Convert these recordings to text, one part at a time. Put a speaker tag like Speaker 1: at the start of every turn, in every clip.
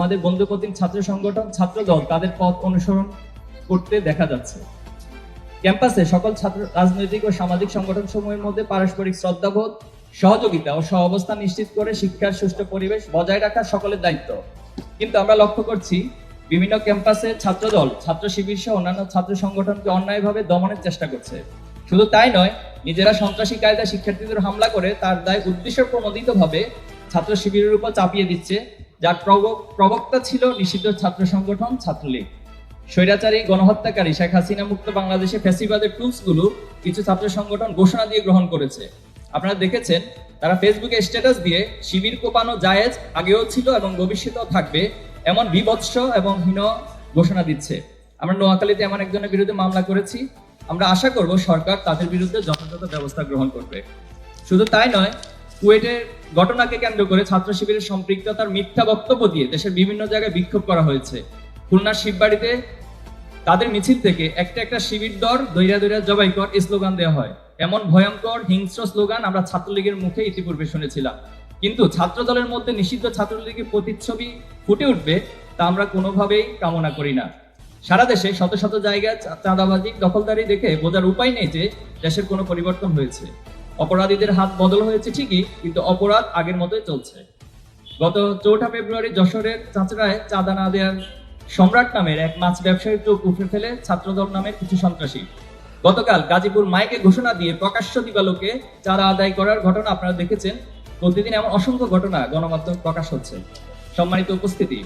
Speaker 1: আমাদের বন্ধুপ্রতিম ছাত্র সংগঠন ছাত্রদল তাদের পথ অনুসরণ করতে দেখা যাচ্ছে। ক্যাম্পাসে সকল ছাত্র রাজনৈতিক ও সামাজিক সংগঠন সমূহের মধ্যে পারস্পরিক শ্রদ্ধাবোধ, সহযোগিতা ও সহাবস্থান নিশ্চিত করে শিক্ষার সুষ্ঠু পরিবেশ বজায় রাখা সকলের দায়িত্ব। কিন্তু আমরা লক্ষ্য করছি বিভিন্ন ক্যাম্পাসে ছাত্রদল, ছাত্র শিবির সহ অন্যান্য ছাত্র সংগঠনকে অন্যায়ভাবে দমনের চেষ্টা করছে। শুধু তাই নয়, নিজেরা সন্ত্রাসী কায়দায় শিক্ষার্থীদের হামলা করে তার দায় উদ্দেশ্য প্রণোদিতভাবে ছাত্র শিবিরের উপর চাপিয়ে দিচ্ছে, যার প্রবক্তা ছিল নিষিদ্ধ ছাত্র সংগঠন ছাত্রলীগ। স্বৈরাচারী গণহত্যাকারী শেখ হাসিনা মুক্ত বাংলাদেশে ফ্যাসিবাদের টুলসগুলো কিছু ছাত্র সংগঠন ঘোষণা দিয়ে গ্রহণ করেছে। আপনারা দেখেছেন তারা ফেসবুকে স্ট্যাটাস দিয়ে শিবির কোপানো জায়েজ, আগেও ছিল এবং ভবিষ্যতেও থাকবে, এমন বিভৎস এবং হীন ঘোষণা দিচ্ছে। আমরা নোয়াখালীতে এমন একজনের বিরুদ্ধে মামলা করেছি। আমরা আশা করব সরকার তাদের বিরুদ্ধে যথাযথ ব্যবস্থা গ্রহণ করবে। শুধু তাই নয়, কুয়েটের ঘটনাকে কেন্দ্র করে ছাত্র শিবিরের সম্পৃক্ততার মিথ্যা বক্তব্য দিয়ে দেশের বিভিন্ন জায়গায় বিক্ষোভ করা হয়েছে। খুলনার শিববাড়িতে তাদের মিছিল থেকে একটা শিবির দর দৈরা দৈরা জবাই কর এই স্লোগান দেওয়া হয়। এমন ভয়ঙ্কর হিংস্র স্লোগান আমরা ছাত্রলীগের মুখে ইতিপূর্বে শুনেছিলাম। কিন্তু ছাত্র দলের মধ্যে নিষিদ্ধ ছাত্রলীগের প্রতিচ্ছবি ফুটে উঠবে তা আমরা কোনোভাবেই কামনা করি না। সারা দেশে শত শত জায়গায় চাঁদাবাজি, দখলদারি দেখে বোঝার উপায় নেই যে দেশের কোনো পরিবর্তন হয়েছে। অপরাধীদের হাত বদল হয়েছে ঠিকই, কিন্তু অপরাধ আগের মতোই চলছে। গত 4 ফেব্রুয়ারি যশোরের চাঁচড়ায় চাঁদা না দেওয়ার সম্রাট নামের এক মাছ ব্যবসায়ীর চোখ উপড়ে ফেলে ছাত্রদল নামের কিছু সন্ত্রাসী। গতকাল গাজীপুর মাইকে ঘোষণা দিয়ে প্রকাশ্য দিবালোকে চাঁদা আদায় করার ঘটনা আপনারা দেখেছেন। প্রতিদিন এমন অসংখ্য ঘটনা গণমাধ্যমে প্রকাশ হচ্ছে। সম্মানিত উপস্থিতি,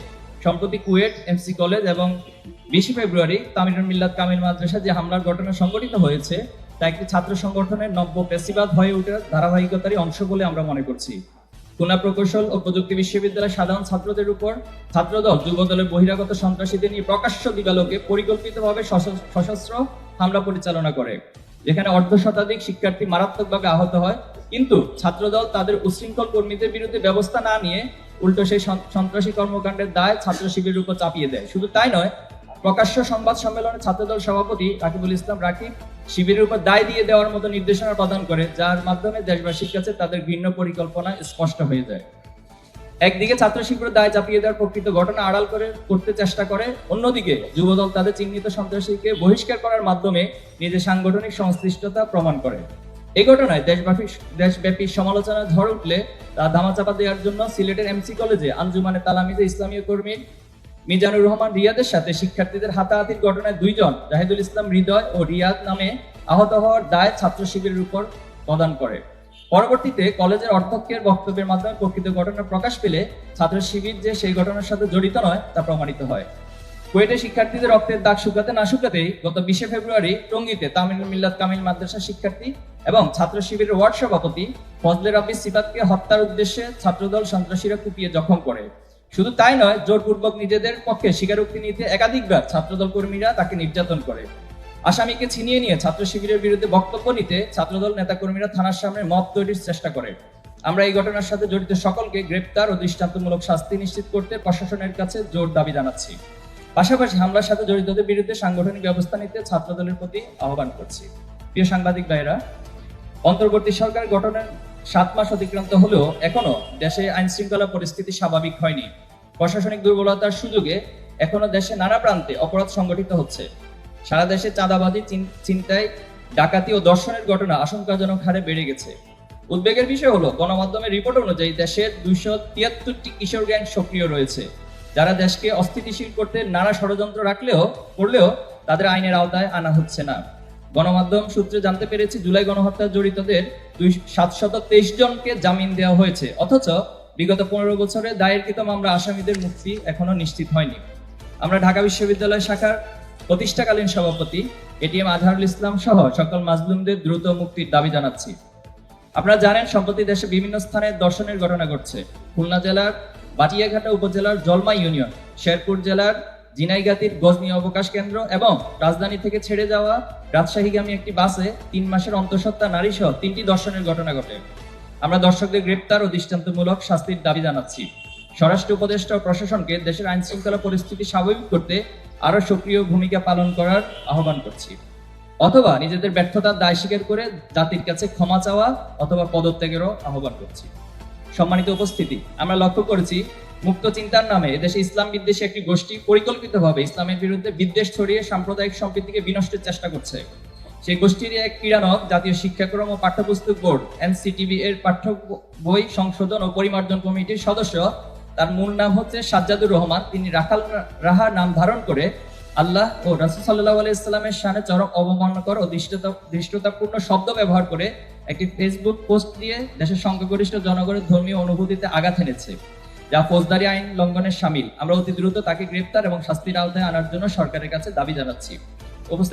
Speaker 1: সম্প্রতি কুয়েট এমসি কলেজ এবং 20 ফেব্রুয়ারি তামিরুল মিল্লাত কামিল মাদ্রাসা যে হামলার ঘটনা সংঘটিত হয়েছে তা একটি ছাত্র সংগঠনের নব্য পেশিবাদ হয়ে ওঠার ধারাবাহিকতারই অংশ বলে আমরা মনে করছি। খুলনা প্রকৌশল ও প্রযুক্তি বিশ্ববিদ্যালয়ের সাধারণ ছাত্রদের উপর ছাত্রদল যুবদলের বহিরাগত সন্ত্রাসীদের নিয়ে প্রকাশ্য দিবালোকে পরিকল্পিতভাবে সশস্ত্র হামলা পরিচালনা করে, যেখানে অর্ধশতাধিক শিক্ষার্থী মারাত্মকভাবে আহত হয়। কিন্তু ছাত্রদল তাদের উশৃঙ্খল কর্মীদের বিরুদ্ধে ব্যবস্থা না নিয়ে উল্টো সেই সন্ত্রাসী কর্মকাণ্ডের দায় ছাত্র শিবিরের উপর চাপিয়ে দেয়। শুধু তাই নয়, প্রকাশ্য সংবাদ সম্মেলনে ছাত্রদল সভাপতি রাকিবুল ইসলাম রাকিব শিবিরের উপর দায় দিয়ে দেওয়ার মতো নির্দেশনা প্রদান করে, যার মাধ্যমে দেশবাসীর কাছে তাদের ঘৃণ্য পরিকল্পনা স্পষ্ট হয়ে যায়। একদিকে ছাত্র শিবিরের দায় চাপিয়ে দেওয়ার প্রকৃত ঘটনা আড়াল করতে চেষ্টা করে, অন্যদিকে যুবদল তাদের চিহ্নিত সন্ত্রাসীকে বহিষ্কার করার মাধ্যমে নিজের সাংগঠনিক সংশ্লিষ্টতা প্রমাণ করে। এই ঘটনায় দেশব্যাপী সমালোচনা ঝড় উঠলে তা ধামাচাপা দেওয়ার জন্য সিলেটের এমসি কলেজে আঞ্জুমানে তালামিজে ইসলামীয় কর্মী মিজানুর রহমান রিয়াদের সাথে শিক্ষার্থীদের হাতাহাতির ঘটনায় 2 জন জাহিদুল ইসলাম হৃদয় ও রিয়াদ নামে আহত হওয়ার দায় ছাত্র শিবিরের উপর প্রদান করে। পরবর্তীতে কলেজের অধ্যক্ষের বক্তব্যের মাধ্যমে প্রকৃত ঘটনা প্রকাশ পেলে ছাত্র শিবির যে সেই ঘটনার সাথে জড়িত নয় তা প্রমাণিত হয়। কুয়েটে শিক্ষার্থীদের রক্তের দাগ শুকাতে না শুকাতেই গত 20 ফেব্রুয়ারি টঙ্গীতে তামিরুল মিল্লাত কামিল মাদ্রাসা শিক্ষার্থী এবং ছাত্র শিবিরের ওয়ার্ড সভাপতি ফজলে রাব্বি সিফাতকে হত্যার উদ্দেশ্যে ছাত্রদল সন্ত্রাসীরা কুপিয়ে জখম করে। শুধু তাই নয়, জোরপূর্বক নিজেদের পক্ষে স্বীকারোক্তি নিতে একাধিকবার ছাত্রদল কর্মীরা তাকে নির্যাতন করে। আসামিকে ছিনিয়ে নিয়ে ছাত্র শিবিরের বিরুদ্ধে বক্তব্য নিতে ছাত্রদল নেতাকর্মীরা থানার সামনে মব তৈরির চেষ্টা করে। আমরা এই ঘটনার সাথে জড়িত সকলকে গ্রেপ্তার ও দৃষ্টান্তমূলক শাস্তি নিশ্চিত করতে প্রশাসনের কাছে জোর দাবি জানাচ্ছি। পাশাপাশি হামলার সাথে জড়িতদের বিরুদ্ধে সাংগঠনিক ব্যবস্থা নিতে ছাত্রদলের প্রতি আহ্বান করছি। প্রিয় সাংবাদিক ভাইরা, অন্তর্বর্তী সরকার গঠনের 7 মাস অতিক্রান্ত হলেও এখনো দেশে আইন শৃঙ্খলা পরিস্থিতি স্বাভাবিক হয়নি। প্রশাসনিক দুর্বলতার সুযোগে এখনো দেশে নানা প্রান্তে অপরাধ সংগঠিত হচ্ছে। সারা দেশে চাঁদাবাজি, ছিনতাই, ডাকাতি ও ধর্ষণের ঘটনা আশঙ্কাজনক হারে বেড়ে গেছে। উদ্বেগের বিষয় হলো, গণমাধ্যমের রিপোর্ট অনুযায়ী দেশের 273টি কিশোর গ্যাং সক্রিয় রয়েছে, যারা দেশকে অস্থিতিশীল করতে নানা ষড়যন্ত্র করলেও তাদের আইনের আওতায় আনা হচ্ছে না। গণমাধ্যম সূত্রে জানতে পেরেছি, জুলাই গণহত্যায় জড়িতদের 723 জনকে জামিন দেওয়া হয়েছে, অথচ বিগত 15 বছরে দায়েরকৃত মামলা আসামিদের মুক্তি এখনো নিশ্চিত হয়নি। আমরা ঢাকা বিশ্ববিদ্যালয় শাখার প্রতিষ্ঠাকালীন সভাপতি এটিএম আজহারুল ইসলাম সহ সকল মাজলুমদের দ্রুত মুক্তির দাবি জানাচ্ছি। আপনারা জানেন, সম্প্রতি দেশে বিভিন্ন স্থানে ধর্ষণের ঘটনা ঘটছে। খুলনা জেলার বাটিয়াঘাটা উপজেলার জলমা ইউনিয়ন, শেরপুর জেলার জিনাইগাতির গজনী অবকাশ কেন্দ্র এবং রাজধানী থেকে ছেড়ে যাওয়া রাজশাহীগামী একটি বাসে 3 মাসের অন্তঃসত্ত্বা নারী সহ 3টি ধর্ষণের ঘটনা ঘটে। আমরা দর্শকদের গ্রেপ্তার ও দৃষ্টান্তমূলক শাস্তির দাবি জানাচ্ছি। স্বরাষ্ট্র উপদেষ্টা ও প্রশাসনকে দেশের আইন শৃঙ্খলা পরিস্থিতি স্বাভাবিক করতে আরো সক্রিয় ভূমিকা পালন করার আহ্বান করছি, অথবা নিজেদের ব্যর্থতার দায় স্বীকার করে জাতির কাছে ক্ষমা চাওয়া অথবা পদত্যাগেরও আহ্বান করছি। সম্মানিত উপস্থিতি, আমরা লক্ষ্য করেছি মুক্ত চিন্তার নামে এদেশে ইসলাম বিদ্বেষী একটি গোষ্ঠী পরিকল্পিতভাবে ইসলামের বিরুদ্ধে বিদ্বেষ ছড়িয়ে সাম্প্রদায়িক সম্প্রীতিকে বিনষ্টের চেষ্টা করছে। সেই গোষ্ঠীর এক ক্রীড়ানক জাতীয় শিক্ষাক্রম ও পাঠ্যপুস্তক বোর্ড এনসিটিবি এর পাঠ্য বই সংশোধন ও পরিমার্জন কমিটির সদস্য। তার মূল নাম হচ্ছে সাজ্জাদুর রহমান। তিনি রাখাল রাহা নাম ধারণ করে আল্লাহ ও রাসূল সাল্লাল্লাহু আলাইহি সাল্লামের শানে চরম অবমাননাকর ও দৃষ্টতাপূর্ণ শব্দ ব্যবহার করে একটি ফেসবুক পোস্ট দিয়ে দেশের সংখ্যাগরিষ্ঠ জনগণের ধর্মীয় অনুভূতিতে আঘাত এনেছে, যা ফৌজদারি আইন লঙ্ঘনের শামিল। আমরা অতি দ্রুত তাকে গ্রেপ্তার এবং শাস্তির আওতায় আনার জন্য সরকারের কাছে দাবি জানাচ্ছি। উপস্থিত